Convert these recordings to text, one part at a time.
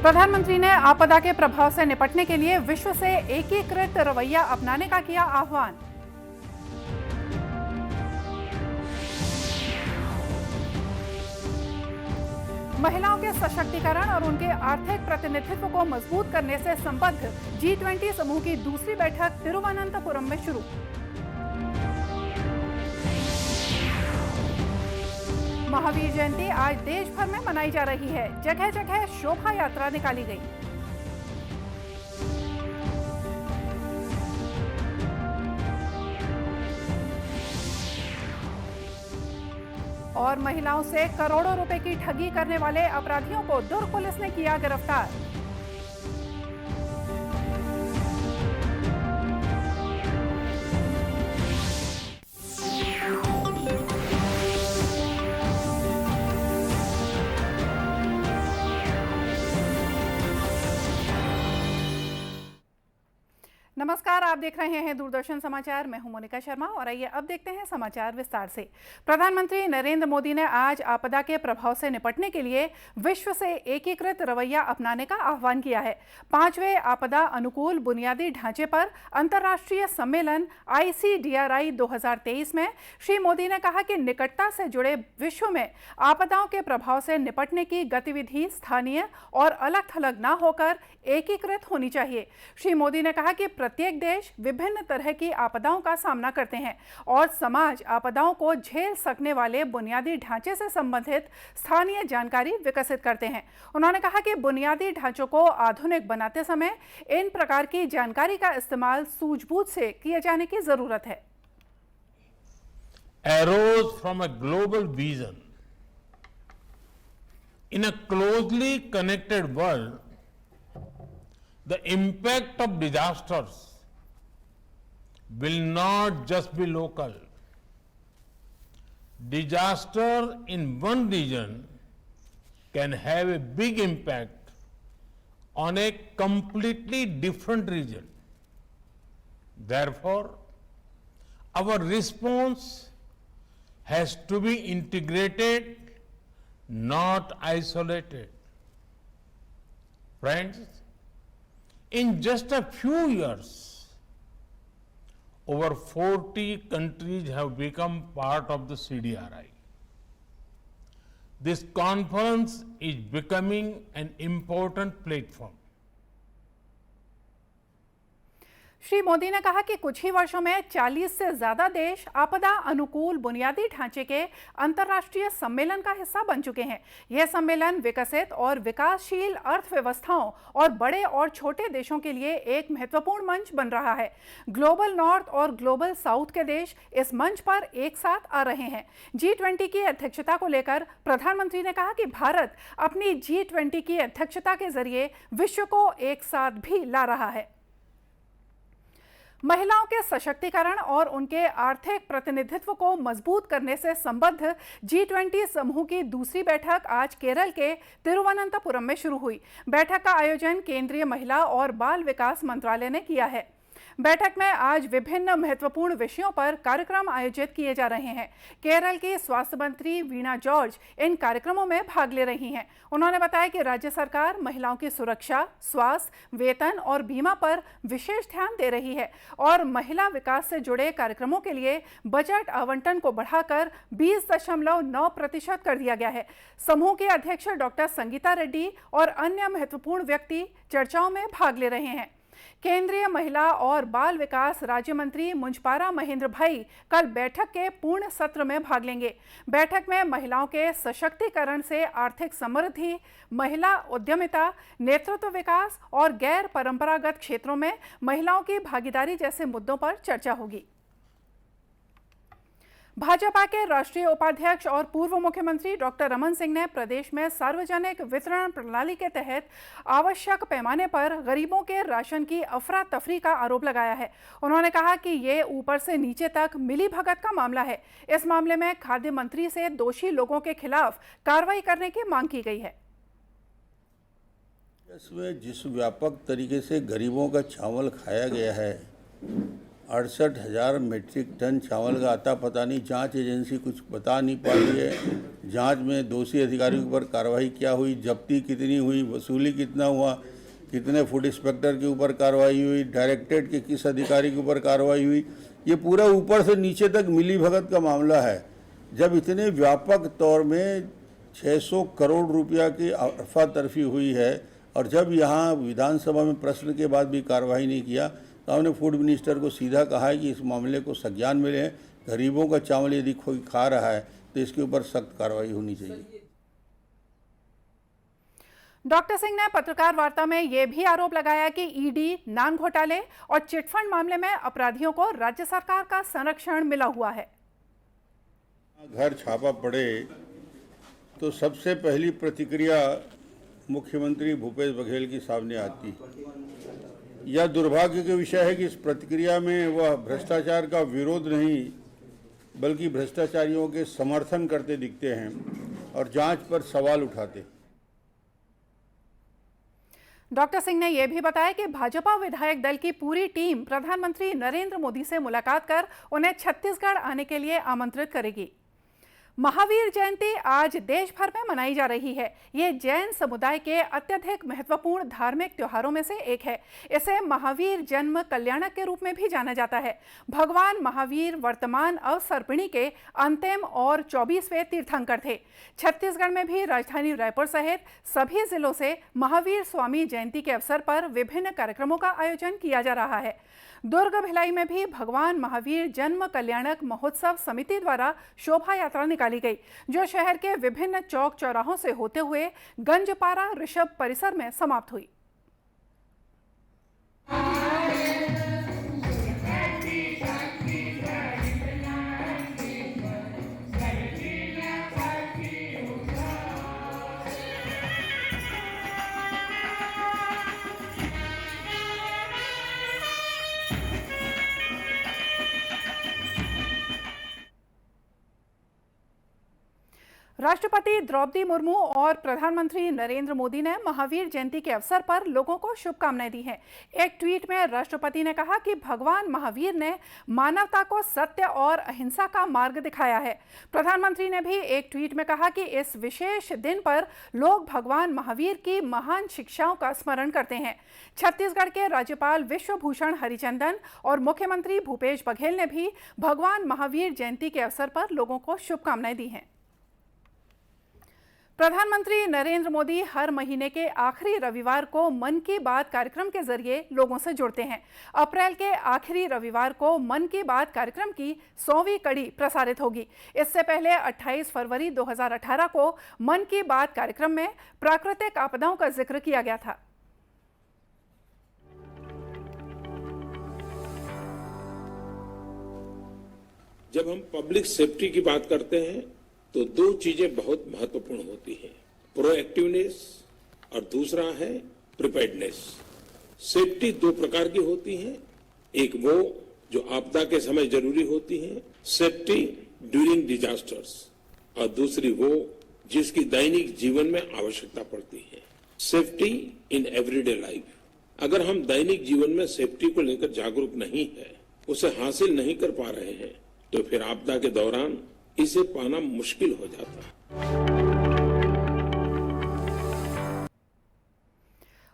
प्रधानमंत्री ने आपदा के प्रभाव से निपटने के लिए विश्व से एकीकृत रवैया अपनाने का किया आह्वान। महिलाओं के सशक्तिकरण और उनके आर्थिक प्रतिनिधित्व को मजबूत करने से संबद्ध G20 समूह की दूसरी बैठक तिरुवनंतपुरम में शुरू। महावीर जयंती आज देश भर में मनाई जा रही है। जगह जगह शोभा यात्रा निकाली गई। और महिलाओं से करोड़ों रुपए की ठगी करने वाले अपराधियों को दुर्ग पुलिस ने किया गिरफ्तार। नमस्कार, आप देख रहे हैं दूरदर्शन समाचार। मैं हूं मोनिका शर्मा और आइए अब देखते हैं समाचार विस्तार से। प्रधानमंत्री नरेंद्र मोदी ने आज आपदा के प्रभाव से निपटने के लिए विश्व से एकीकृत रवैया अपनाने का आह्वान किया है। 5वें आपदा अनुकूल बुनियादी ढांचे पर अंतर्राष्ट्रीय सम्मेलन ICDRI 2023 में श्री मोदी ने कहा कि निकटता से जुड़े विश्व में आपदाओं के प्रभाव से निपटने की गतिविधि स्थानीय और अलग थलग न होकर एकीकृत होनी चाहिए। श्री मोदी ने कहा कि प्रत्येक देश विभिन्न तरह की आपदाओं का सामना करते हैं और समाज आपदाओं को झेल सकने वाले बुनियादी ढांचे से संबंधित स्थानीय जानकारी विकसित करते हैं। उन्होंने कहा कि बुनियादी ढांचों को आधुनिक बनाते समय इन प्रकार की जानकारी का इस्तेमाल सूझबूझ से किए जाने की जरूरत है। Arose from a global vision. In a closely connected world, the impact of disasters will not just be local. Disaster in one region can have a big impact on a completely different region. Therefore, our response has to be integrated, not isolated. Friends, in just a few years, over 40 countries have become part of the CDRI. This conference is becoming an important platform. Shri Modi ने कहा कि कुछ ही वर्षों में 40 से ज्यादा देश आपदा अनुकूल बुनियादी ढांचे के अंतर्राष्ट्रीय सम्मेलन का हिस्सा बन चुके हैं। यह सम्मेलन विकसित और विकासशील अर्थव्यवस्थाओं और बड़े और छोटे देशों के लिए एक महत्वपूर्ण मंच बन रहा है। ग्लोबल नॉर्थ और ग्लोबल साउथ के देश इस मंच पर एक साथ आ रहे हैं। G20 की अध्यक्षता को लेकर प्रधानमंत्री ने कहा कि भारत अपनी G20 की अध्यक्षता के जरिए विश्व को एक साथ भी ला रहा है। महिलाओं के सशक्तिकरण और उनके आर्थिक प्रतिनिधित्व को मजबूत करने से संबद्ध G20 समूह की दूसरी बैठक आज केरल के तिरुवनंतपुरम में शुरू हुई। बैठक का आयोजन केंद्रीय महिला और बाल विकास मंत्रालय ने किया है। बैठक में आज विभिन्न महत्वपूर्ण विषयों पर कार्यक्रम आयोजित किए जा रहे हैं। केरल की स्वास्थ्य मंत्री वीणा जॉर्ज इन कार्यक्रमों में भाग ले रही हैं। उन्होंने बताया कि राज्य सरकार महिलाओं की सुरक्षा, स्वास्थ्य, वेतन और बीमा पर विशेष ध्यान दे रही है और महिला विकास से जुड़े कार्यक्रमों के लिए बजट आवंटन को बढ़ाकर 20.9% कर दिया गया है। समूह के अध्यक्ष डॉक्टर संगीता रेड्डी और अन्य महत्वपूर्ण व्यक्ति चर्चाओं में भाग ले रहे हैं। केंद्रीय महिला और बाल विकास राज्य मंत्री मुंजपारा महेंद्र भाई कल बैठक के पूर्ण सत्र में भाग लेंगे। बैठक में महिलाओं के सशक्तिकरण से आर्थिक समृद्धि, महिला उद्यमिता, नेतृत्व विकास और गैर परंपरागत क्षेत्रों में महिलाओं की भागीदारी जैसे मुद्दों पर चर्चा होगी। भाजपा के राष्ट्रीय उपाध्यक्ष और पूर्व मुख्यमंत्री डॉक्टर रमन सिंह ने प्रदेश में सार्वजनिक वितरण प्रणाली के तहत आवश्यक पैमाने पर गरीबों के राशन की अफरा तफरी का आरोप लगाया है। उन्होंने कहा कि ये ऊपर से नीचे तक मिलीभगत का मामला है। इस मामले में खाद्य मंत्री से दोषी लोगों के खिलाफ कार्रवाई करने की मांग की गई है। इसमें जिस व्यापक तरीके से गरीबों का चावल खाया गया है 68,000 मीट्रिक टन चावल का आता पता नहीं, जांच एजेंसी कुछ बता नहीं पा रही है। जांच में दोषी अधिकारियों के ऊपर कार्रवाई क्या हुई, जब्ती कितनी हुई, वसूली कितना हुआ, कितने फूड इंस्पेक्टर के ऊपर कार्रवाई हुई, डायरेक्टरेट के किस अधिकारी के ऊपर कार्रवाई हुई, ये पूरा ऊपर से नीचे तक मिलीभगत का मामला है। जब इतने व्यापक तौर में 600 करोड़ रुपया की अफरा तफरी हुई है और जब यहाँ विधानसभा में प्रश्न के बाद भी कार्रवाई नहीं किया, तो हमने फूड मिनिस्टर को सीधा कहा है कि इस मामले को संज्ञान में लें। गरीबों का चावल यदि कोई खा रहा है तो इसके ऊपर सख्त कार्रवाई होनी चाहिए। डॉक्टर सिंह ने पत्रकार वार्ता में यह भी आरोप लगाया कि ईडी, नान घोटाले और चिटफंड मामले में अपराधियों को राज्य सरकार का संरक्षण मिला हुआ है। घर छापा पड़े तो सबसे पहली प्रतिक्रिया मुख्यमंत्री भूपेश बघेल की सामने आती। यह दुर्भाग्य का विषय है कि इस प्रतिक्रिया में वह भ्रष्टाचार का विरोध नहीं बल्कि भ्रष्टाचारियों के समर्थन करते दिखते हैं और जांच पर सवाल उठाते। डॉक्टर सिंह ने यह भी बताया कि भाजपा विधायक दल की पूरी टीम प्रधानमंत्री नरेंद्र मोदी से मुलाकात कर उन्हें छत्तीसगढ़ आने के लिए आमंत्रित करेगी। महावीर जयंती आज देश भर में मनाई जा रही है। ये जैन समुदाय के अत्यधिक महत्वपूर्ण धार्मिक त्योहारों में से एक है। इसे महावीर जन्म कल्याणक के रूप में भी जाना जाता है। भगवान महावीर वर्तमान अवसर्पिणी के अंतिम और 24वें तीर्थंकर थे। छत्तीसगढ़ में भी राजधानी रायपुर सहित सभी जिलों से महावीर स्वामी जयंती के अवसर पर विभिन्न कार्यक्रमों का आयोजन किया जा रहा है। दुर्ग भिलाई में भी भगवान महावीर जन्म कल्याणक महोत्सव समिति द्वारा शोभा यात्रा निकाली गई, जो शहर के विभिन्न चौक चौराहों से होते हुए गंजपारा ऋषभ परिसर में समाप्त हुई। राष्ट्रपति द्रौपदी मुर्मू और प्रधानमंत्री नरेंद्र मोदी ने महावीर जयंती के अवसर पर लोगों को शुभकामनाएं दी हैं। एक ट्वीट में राष्ट्रपति ने कहा कि भगवान महावीर ने मानवता को सत्य और अहिंसा का मार्ग दिखाया है। प्रधानमंत्री ने भी एक ट्वीट में कहा कि इस विशेष दिन पर लोग भगवान महावीर की महान शिक्षाओं का स्मरण करते हैं। छत्तीसगढ़ के राज्यपाल विश्वभूषण हरिचंदन और मुख्यमंत्री भूपेश बघेल ने भी भगवान महावीर जयंती के अवसर पर लोगों को शुभकामनाएं दी हैं। प्रधानमंत्री नरेंद्र मोदी हर महीने के आखिरी रविवार को मन की बात कार्यक्रम के जरिए लोगों से जुड़ते हैं। अप्रैल के आखिरी रविवार को मन की बात कार्यक्रम की 100वीं कड़ी प्रसारित होगी। इससे पहले 28 फरवरी 2018 को मन की बात कार्यक्रम में प्राकृतिक आपदाओं का जिक्र किया गया था। जब हम पब्लिक सेफ्टी की बात करते हैं तो दो चीजें बहुत महत्वपूर्ण होती हैं, प्रोएक्टिवनेस और दूसरा है प्रिपेयर्डनेस। सेफ्टी दो प्रकार की होती है, एक वो जो आपदा के समय जरूरी होती है, सेफ्टी ड्यूरिंग डिजास्टर्स, और दूसरी वो जिसकी दैनिक जीवन में आवश्यकता पड़ती है, सेफ्टी इन एवरीडे लाइफ। अगर हम दैनिक जीवन में सेफ्टी को लेकर जागरूक नहीं है, उसे हासिल नहीं कर पा रहे हैं, तो फिर आपदा के दौरान इसे पाना मुश्किल हो जाता है।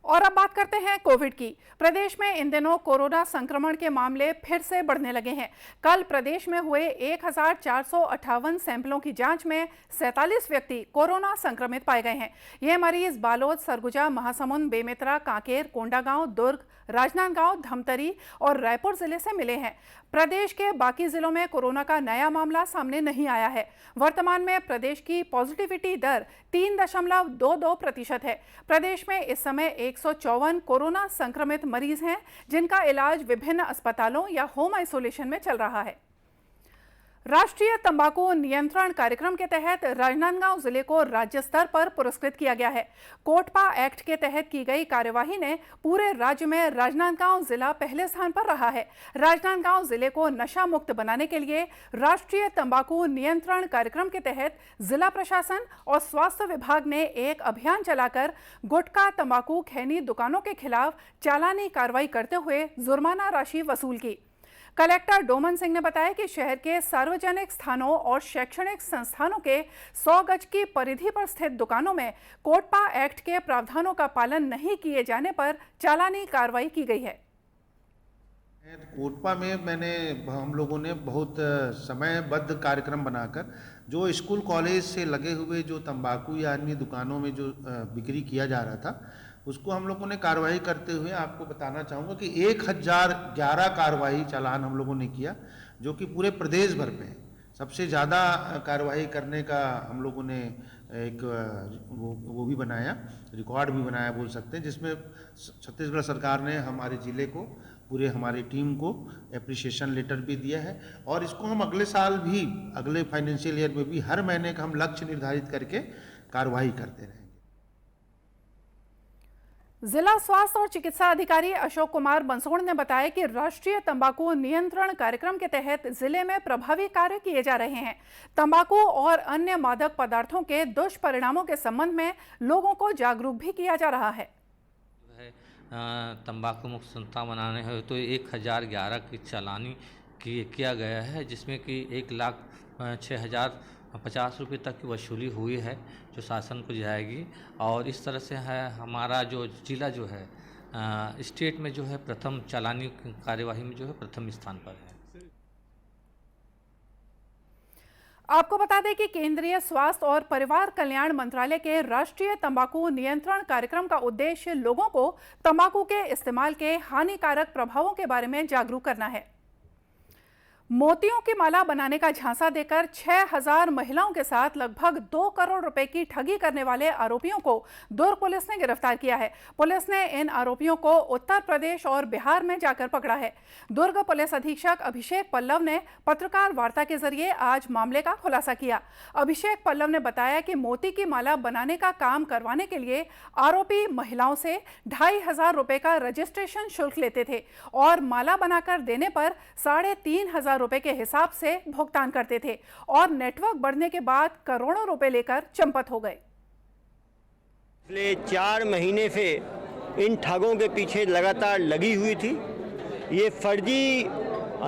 और अब बात करते हैं कोविड की। प्रदेश में इन दिनों कोरोना संक्रमण के मामले फिर से बढ़ने लगे हैं। कल प्रदेश में हुए 1458 सैंपलों की जांच में 47 व्यक्ति कोरोना संक्रमित पाए गए हैं। ये मरीज बालोद, सरगुजा, महासमुंद, बेमेतरा, कांकेर, कोंडागांव, दुर्ग, राजनांदगांव, धमतरी और रायपुर जिले से मिले हैं। प्रदेश के बाकी जिलों में कोरोना का नया मामला सामने नहीं आया है। वर्तमान में प्रदेश की पॉजिटिविटी दर 3.22% है। प्रदेश में इस समय 154 कोरोना संक्रमित मरीज हैं, जिनका इलाज विभिन्न अस्पतालों या होम आइसोलेशन में चल रहा है। राष्ट्रीय तंबाकू नियंत्रण कार्यक्रम के तहत राजनांदगांव जिले को राज्य स्तर पर पुरस्कृत किया गया है। कोटपा एक्ट के तहत की गई कार्यवाही ने पूरे राज्य में राजनांदगांव जिला पहले स्थान पर रहा है। राजनांदगांव जिले को नशा मुक्त बनाने के लिए राष्ट्रीय तंबाकू नियंत्रण कार्यक्रम के तहत जिला प्रशासन और स्वास्थ्य विभाग ने एक अभियान चलाकर गुटखा, तंबाकू खैनी दुकानों के खिलाफ चालानी कार्रवाई करते हुए जुर्माना राशि वसूल की। कलेक्टर डोमन सिंह ने बताया कि शहर के सार्वजनिक स्थानों और शैक्षणिक संस्थानों के 100 गज की परिधि पर स्थित दुकानों में कोटपा एक्ट के प्रावधानों का पालन नहीं किए जाने पर चालानी कार्रवाई की गई है। कोटपा में हम लोगों ने बहुत समयबद्ध कार्यक्रम बनाकर जो स्कूल कॉलेज से लगे हुए जो तंबाकू या अन्य दुकानों में जो बिक्री किया जा रहा था, उसको हम लोगों ने कार्रवाई करते हुए आपको बताना चाहूँगा कि 1011 कार्रवाई चालान हम लोगों ने किया, जो कि पूरे प्रदेश भर में सबसे ज़्यादा कार्रवाई करने का हम लोगों ने एक वो भी बनाया, रिकॉर्ड भी बनाया बोल सकते हैं, जिसमें छत्तीसगढ़ सरकार ने हमारे ज़िले को, पूरे हमारी टीम को एप्रिसिएशन लेटर भी दिया है। और इसको हम अगले साल भी, अगले फाइनेंशियल ईयर में भी हर महीने का हम लक्ष्य निर्धारित करके कार्रवाई करते रहेंगे। जिला स्वास्थ्य और चिकित्सा अधिकारी अशोक कुमार बंसोड़ ने बताया कि राष्ट्रीय तंबाकू नियंत्रण कार्यक्रम के तहत जिले में प्रभावी कार्य किए जा रहे हैं। तंबाकू और अन्य मादक पदार्थों के दुष्परिणामों के संबंध में लोगों को जागरूक भी किया जा रहा है। तंबाकू मुक्त संस्था बनाने है तो 1011 की चालानी किया गया है, जिसमें कि 1,06,050 रुपये तक की वसूली हुई है, जो शासन को जाएगी। और इस तरह से है हमारा जो जिला जो है स्टेट में जो है प्रथम चालानी कार्यवाही में जो है प्रथम स्थान पर है। आपको बता दें कि केंद्रीय स्वास्थ्य और परिवार कल्याण मंत्रालय के राष्ट्रीय तंबाकू नियंत्रण कार्यक्रम का उद्देश्य लोगों को तंबाकू के इस्तेमाल के हानिकारक प्रभावों के बारे में जागरूक करना है। मोतियों की माला बनाने का झांसा देकर 6000 महिलाओं के साथ लगभग 2 करोड़ रुपए की ठगी करने वाले आरोपियों को दुर्ग पुलिस ने गिरफ्तार किया है। पुलिस ने इन आरोपियों को उत्तर प्रदेश और बिहार में जाकर पकड़ा है। दुर्ग पुलिस अधीक्षक अभिषेक पल्लव ने पत्रकार वार्ता के जरिए आज मामले का खुलासा किया। अभिषेक पल्लव ने बताया कि मोती की माला बनाने का काम करवाने के लिए आरोपी महिलाओं से 2500 रुपए का रजिस्ट्रेशन शुल्क लेते थे और माला बनाकर देने पर 3500 रुपए के हिसाब से भुगतान करते थे और नेटवर्क बढ़ने के बाद करोड़ों रुपए लेकर चंपत हो गए। पिछले 4 महीने से इन ठगों के पीछे लगातार लगी हुई थी। ये फर्जी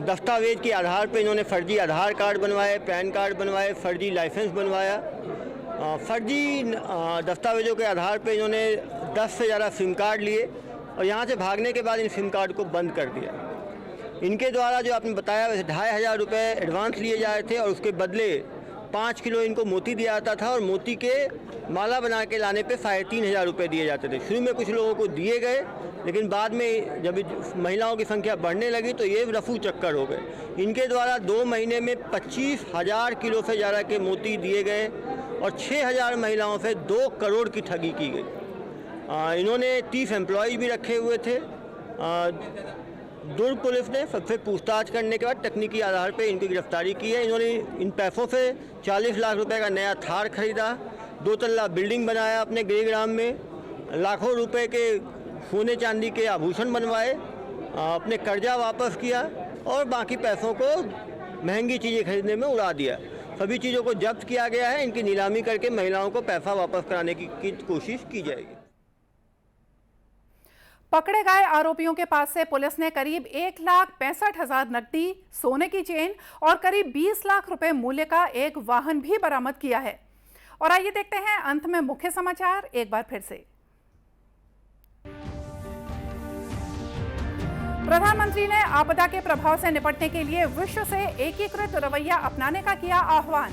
दस्तावेज के आधार पर इन्होंने फर्जी आधार कार्ड बनवाए, पैन कार्ड बनवाए, फर्जी लाइसेंस बनवाया। फर्जी दस्तावेजों के आधार पर इन्होंने 10 से ज़्यादा सिम कार्ड लिए और यहाँ से भागने के बाद इन सिम कार्ड को बंद कर दिया। इनके द्वारा जो आपने बताया वैसे 2500 रुपये एडवांस लिए जा रहे थे और उसके बदले 5 किलो इनको मोती दिया जाता था और मोती के माला बना के लाने पे 3500 रुपये दिए जाते थे। शुरू में कुछ लोगों को दिए गए, लेकिन बाद में जब महिलाओं की संख्या बढ़ने लगी तो ये रफू चक्कर हो गए। इनके द्वारा 2 महीने में 25,000 किलो से ज़्यादा के मोती दिए गए और 6000 महिलाओं से 2 करोड़ की ठगी की गई। इन्होंने 30 एम्प्लॉयज़ भी रखे हुए थे। दुर्ग पुलिस ने सबसे पूछताछ करने के बाद तकनीकी आधार पर इनकी गिरफ्तारी की है। इन्होंने इन पैसों से 40 लाख रुपए का नया थार खरीदा, 2 तल्ला बिल्डिंग बनाया अपने गृहग्राम में, लाखों रुपए के सोने चांदी के आभूषण बनवाए, अपने कर्जा वापस किया और बाकी पैसों को महंगी चीज़ें खरीदने में उड़ा दिया। सभी चीज़ों को जब्त किया गया है। इनकी नीलामी करके महिलाओं को पैसा वापस कराने की कोशिश की जाएगी। पकड़े गए आरोपियों के पास से पुलिस ने करीब 1,65,000 नकदी, सोने की चेन और करीब 20 लाख रुपए मूल्य का एक वाहन भी बरामद किया है। और आइए देखते हैं अंत में मुख्य समाचार एक बार फिर से। प्रधानमंत्री ने आपदा के प्रभाव से निपटने के लिए विश्व से एकीकृत रवैया अपनाने का किया आह्वान।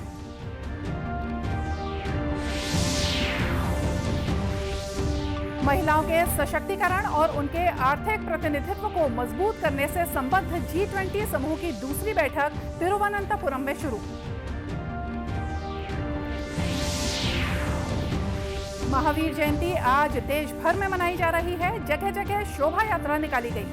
महिलाओं के सशक्तिकरण और उनके आर्थिक प्रतिनिधित्व को मजबूत करने से संबद्ध G20 समूह की दूसरी बैठक तिरुवनंतपुरम में शुरू। महावीर जयंती आज देश भर में मनाई जा रही है। जगह जगह शोभा यात्रा निकाली गई।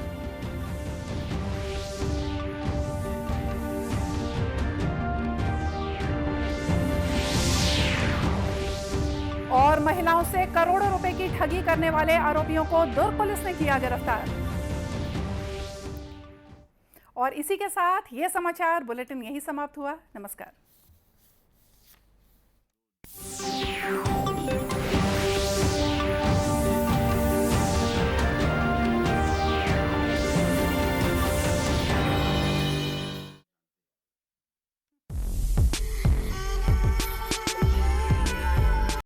और महिलाओं से करोड़ों रुपए की ठगी करने वाले आरोपियों को दुर्ग पुलिस ने किया गिरफ्तार। और इसी के साथ ये समाचार बुलेटिन यहीं समाप्त हुआ। नमस्कार।